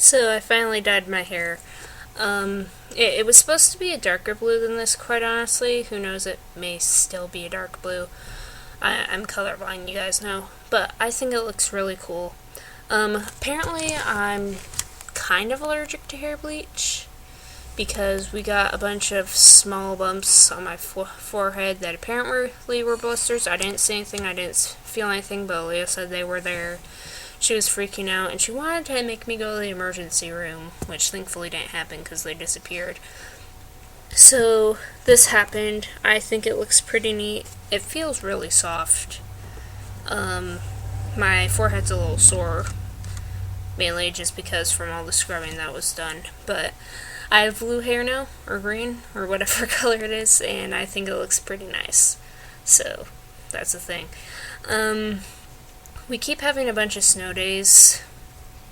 So I finally dyed my hair. It was supposed to be a darker blue than this, quite honestly. Who knows, it may still be a dark blue. I'm colorblind, you guys know. But I think it looks really cool. Apparently I'm kind of allergic to hair bleach because we got a bunch of small bumps on my forehead that apparently were blisters. I didn't see anything, I didn't feel anything, but Leah said they were there. She was freaking out, and she wanted to make me go to the emergency room, which thankfully didn't happen because they disappeared. So, this happened. I think it looks pretty neat. It feels really soft. My forehead's a little sore, mainly just because from all the scrubbing that was done. But I have blue hair now, or green, or whatever color it is, and I think it looks pretty nice. So, that's the thing. We keep having a bunch of snow days,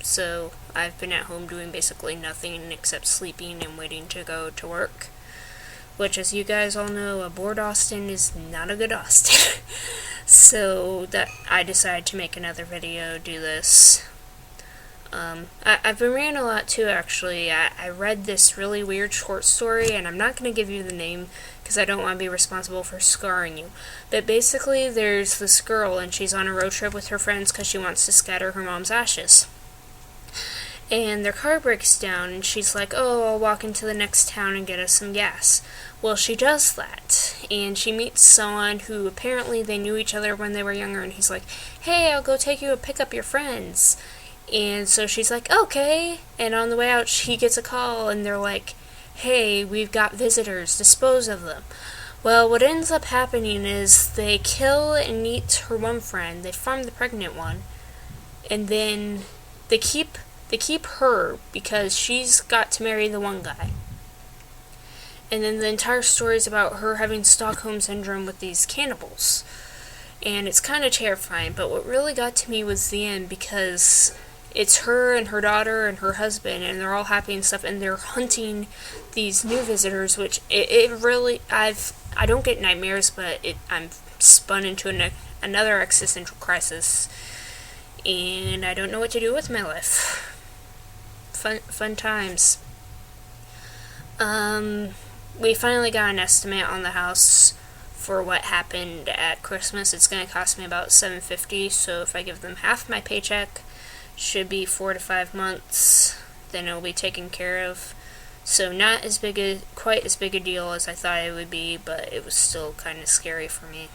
so I've been at home doing basically nothing except sleeping and waiting to go to work. Which, as you guys all know, a bored Austin is not a good Austin. So that I decided to make another video, do this. I've been reading a lot too, actually. I read this really weird short story, and I'm not going to give you the name because I don't want to be responsible for scarring you. But basically, there's this girl, and she's on a road trip with her friends because she wants to scatter her mom's ashes. And their car breaks down, and she's like, oh, I'll walk into the next town and get us some gas. Well, she does that, and she meets someone who apparently they knew each other when they were younger, and he's like, hey, I'll go take you to pick up your friends. And so she's like, okay. And on the way out, she gets a call, and they're like, hey, we've got visitors, dispose of them. Well, what ends up happening is they kill and eat her one friend, they farm the pregnant one, and then they keep her because she's got to marry the one guy. And then the entire story is about her having Stockholm Syndrome with these cannibals. And it's kind of terrifying, but what really got to me was the end, because it's her and her daughter and her husband, and they're all happy and stuff, and they're hunting these new visitors, which it really, I don't get nightmares, but I'm spun into another existential crisis, and I don't know what to do with my life. Fun times. We finally got an estimate on the house for what happened at Christmas. It's going to cost me about $750, so if I give them half my paycheck, should be 4 to 5 months, then it'll be taken care of. So not quite as big a deal as I thought it would be, but it was still kind of scary for me.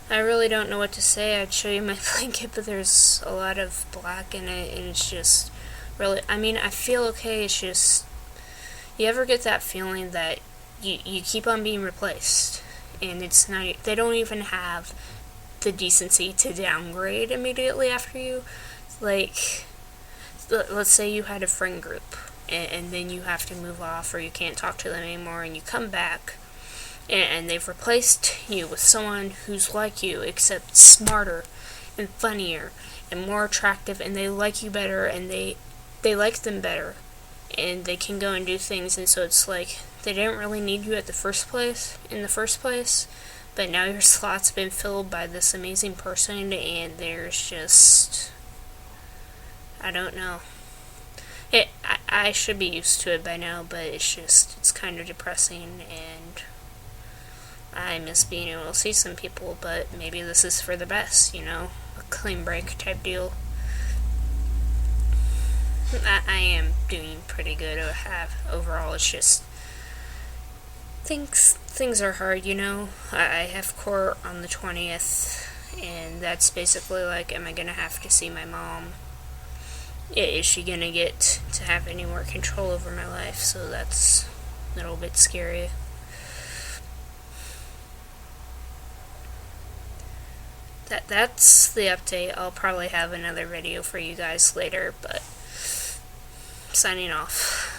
I really don't know what to say. I'd show you my blanket, but there's a lot of black in it, and it's just really, I feel okay. It's just, you ever get that feeling that you keep on being replaced, and it's not, they don't even have the decency to downgrade immediately after you. Like, let's say you had a friend group, and then you have to move off, or you can't talk to them anymore, and you come back, and they've replaced you with someone who's like you, except smarter and funnier and more attractive, and they like you better, and they like them better, and they can go and do things, and so it's like they didn't really need you in the first place, but now your slot's been filled by this amazing person, and there's just, I don't know. I should be used to it by now, but it's kind of depressing, and I miss being able to see some people, but maybe this is for the best, a clean break type deal. I am doing pretty good overall. It's just things are hard, I have court on the 20th, and that's basically like, am I gonna have to see my mom? Is she gonna get to have any more control over my life? So that's a little bit scary. That's the update. I'll probably have another video for you guys later, but signing off.